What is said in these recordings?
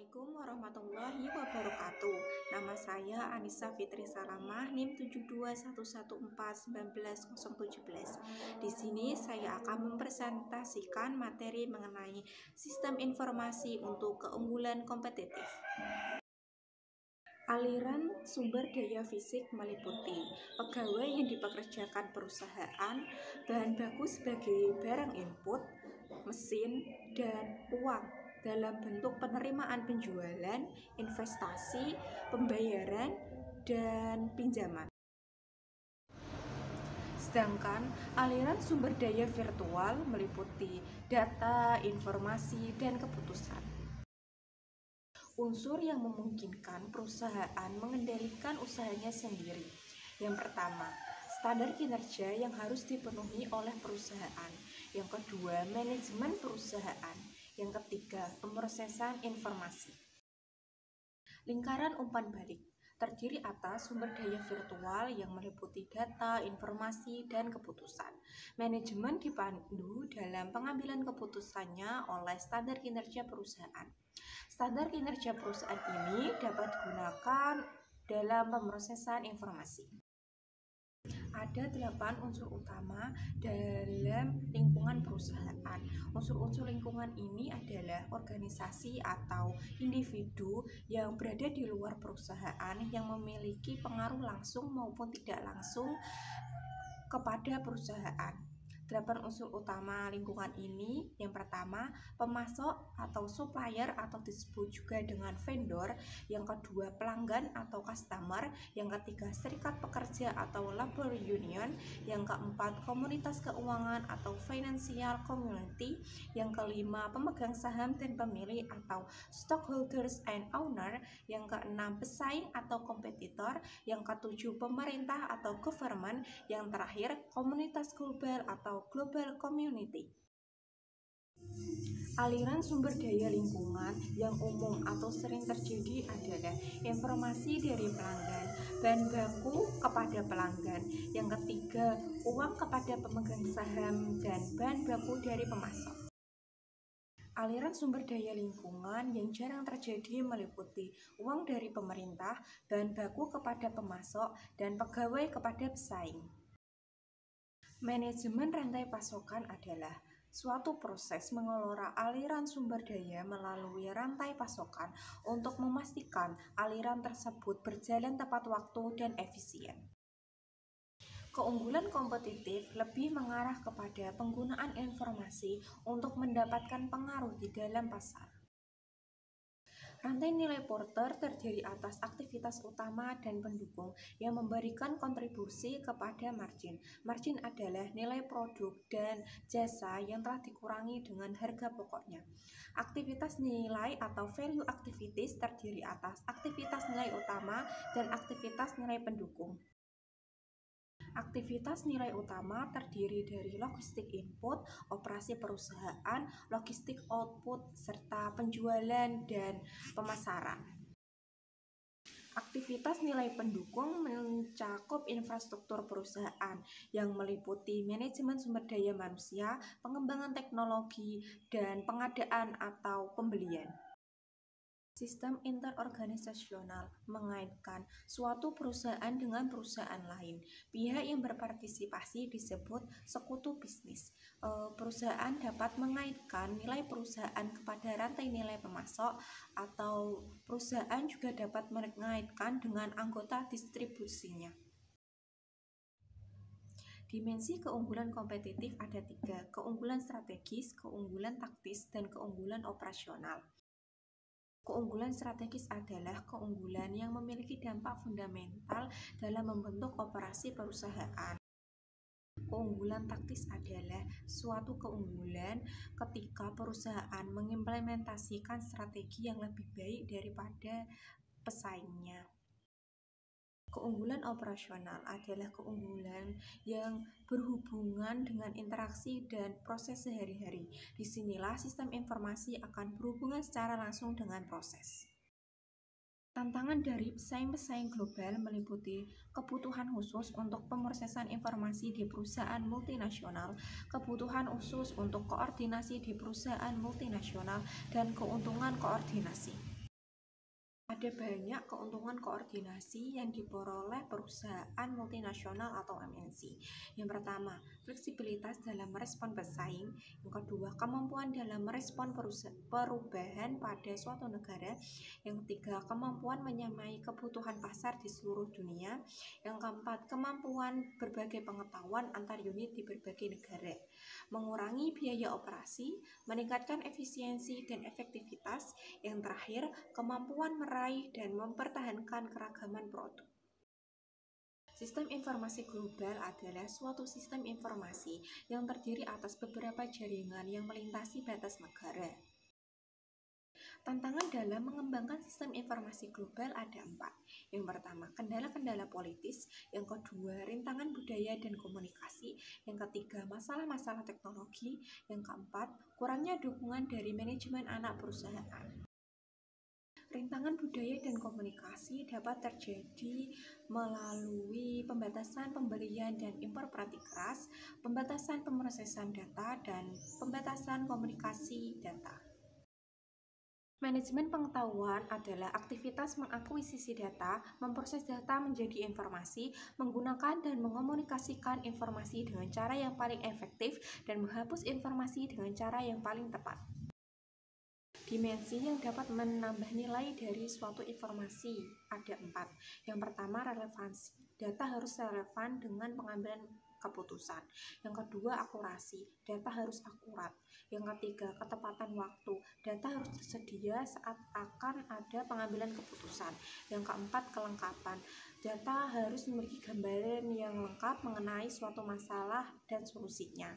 Assalamualaikum warahmatullahi wabarakatuh. Nama saya Anissa Fitri Salamah, NIM 721141917. Di sini saya akan mempresentasikan materi mengenai sistem informasi untuk keunggulan kompetitif. Aliran sumber daya fisik meliputi pegawai yang dipekerjakan perusahaan, bahan baku sebagai barang input, mesin, dan uang dalam bentuk penerimaan penjualan, investasi, pembayaran, dan pinjaman. Sedangkan aliran sumber daya virtual meliputi data, informasi, dan keputusan. Unsur yang memungkinkan perusahaan mengendalikan usahanya sendiri. Yang pertama, standar kinerja yang harus dipenuhi oleh perusahaan. Yang kedua, manajemen perusahaan. Yang ketiga, pemrosesan informasi. Lingkaran umpan balik terdiri atas sumber daya virtual yang meliputi data, informasi, dan keputusan. Manajemen dipandu dalam pengambilan keputusannya oleh standar kinerja perusahaan. Standar kinerja perusahaan ini dapat digunakan dalam pemrosesan informasi. Ada 8 unsur utama dalam lingkungan perusahaan. Unsur-unsur lingkungan ini adalah organisasi atau individu yang berada di luar perusahaan yang memiliki pengaruh langsung maupun tidak langsung kepada perusahaan. 8 unsur utama lingkungan ini. Yang pertama, pemasok atau supplier atau disebut juga dengan vendor. Yang kedua, pelanggan atau customer. Yang ketiga, serikat pekerja atau labor union. Yang keempat, komunitas keuangan atau financial community. Yang kelima, pemegang saham dan pemilik atau stockholders and owner. Yang keenam, pesaing atau kompetitor. Yang ketujuh, pemerintah atau government. Yang terakhir, komunitas global atau global community. Aliran sumber daya lingkungan yang umum atau sering terjadi adalah informasi dari pelanggan, bahan baku kepada pelanggan. Yang ketiga, uang kepada pemegang saham dan bahan baku dari pemasok. Aliran sumber daya lingkungan yang jarang terjadi meliputi uang dari pemerintah, bahan baku kepada pemasok, dan pegawai kepada pesaing. Manajemen rantai pasokan adalah suatu proses mengelola aliran sumber daya melalui rantai pasokan untuk memastikan aliran tersebut berjalan tepat waktu dan efisien. Keunggulan kompetitif lebih mengarah kepada penggunaan informasi untuk mendapatkan pengaruh di dalam pasar. Rantai nilai Porter terdiri atas aktivitas utama dan pendukung yang memberikan kontribusi kepada margin. Margin adalah nilai produk dan jasa yang telah dikurangi dengan harga pokoknya. Aktivitas nilai atau value activities terdiri atas aktivitas nilai utama dan aktivitas nilai pendukung. Aktivitas nilai utama terdiri dari logistik input, operasi perusahaan, logistik output, serta penjualan dan pemasaran. Aktivitas nilai pendukung mencakup infrastruktur perusahaan yang meliputi manajemen sumber daya manusia, pengembangan teknologi, dan pengadaan atau pembelian. Sistem interorganisasional mengaitkan suatu perusahaan dengan perusahaan lain. Pihak yang berpartisipasi disebut sekutu bisnis. Perusahaan dapat mengaitkan nilai perusahaan kepada rantai nilai pemasok, atau perusahaan juga dapat mengaitkan dengan anggota distribusinya. Dimensi keunggulan kompetitif ada 3, keunggulan strategis, keunggulan taktis, dan keunggulan operasional. Keunggulan strategis adalah keunggulan yang memiliki dampak fundamental dalam membentuk operasi perusahaan. Keunggulan taktis adalah suatu keunggulan ketika perusahaan mengimplementasikan strategi yang lebih baik daripada pesaingnya. Keunggulan operasional adalah keunggulan yang berhubungan dengan interaksi dan proses sehari-hari. Disinilah sistem informasi akan berhubungan secara langsung dengan proses. Tantangan dari pesaing-pesaing global meliputi kebutuhan khusus untuk pemrosesan informasi di perusahaan multinasional, kebutuhan khusus untuk koordinasi di perusahaan multinasional, dan keuntungan koordinasi. Ada banyak keuntungan koordinasi yang diperoleh perusahaan multinasional atau MNC. Yang pertama, fleksibilitas dalam merespon pesaing. Yang kedua, kemampuan dalam merespon perubahan pada suatu negara. Yang ketiga, kemampuan menyamai kebutuhan pasar di seluruh dunia. Yang keempat, kemampuan berbagai pengetahuan antar unit di berbagai negara. Mengurangi biaya operasi, meningkatkan efisiensi dan efektivitas. Yang terakhir, kemampuan meraih dan mempertahankan keragaman produk. Sistem informasi global adalah suatu sistem informasi yang terdiri atas beberapa jaringan yang melintasi batas negara. Tantangan dalam mengembangkan sistem informasi global ada 4. Yang pertama, kendala-kendala politis. Yang kedua, rintangan budaya dan komunikasi. Yang ketiga, masalah-masalah teknologi. Yang keempat, kurangnya dukungan dari manajemen anak perusahaan. Rintangan budaya dan komunikasi dapat terjadi melalui pembatasan pembelian dan impor perangkat keras, pembatasan pemrosesan data, dan pembatasan komunikasi data. Manajemen pengetahuan adalah aktivitas mengakuisisi data, memproses data menjadi informasi, menggunakan dan mengomunikasikan informasi dengan cara yang paling efektif, dan menghapus informasi dengan cara yang paling tepat. Dimensi yang dapat menambah nilai dari suatu informasi ada 4. Yang pertama, relevansi. Data harus relevan dengan pengambilan keputusan. Yang kedua, akurasi. Data harus akurat. Yang ketiga, ketepatan waktu. Data harus tersedia saat akan ada pengambilan keputusan. Yang keempat, kelengkapan. Data harus memiliki gambaran yang lengkap mengenai suatu masalah dan solusinya.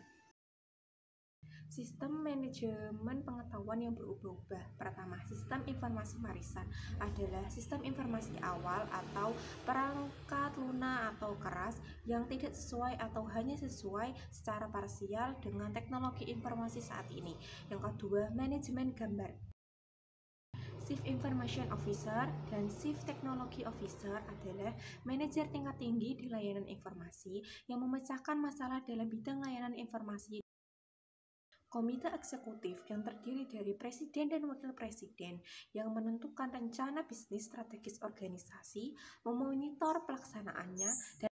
Sistem manajemen pengetahuan yang berubah-ubah. Pertama, sistem informasi warisan adalah sistem informasi awal atau perangkat lunak atau keras yang tidak sesuai atau hanya sesuai secara parsial dengan teknologi informasi saat ini. Yang kedua, manajemen gambar. Chief Information Officer dan Chief Technology Officer adalah manajer tingkat tinggi di layanan informasi yang memecahkan masalah dalam bidang layanan informasi. Komite eksekutif yang terdiri dari presiden dan wakil presiden yang menentukan rencana bisnis strategis organisasi, memonitor pelaksanaannya, dan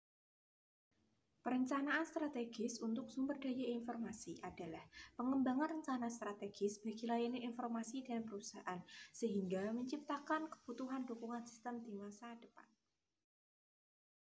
perencanaan strategis untuk sumber daya informasi adalah pengembangan rencana strategis bagi layanan informasi dan perusahaan sehingga menciptakan kebutuhan dukungan sistem di masa depan.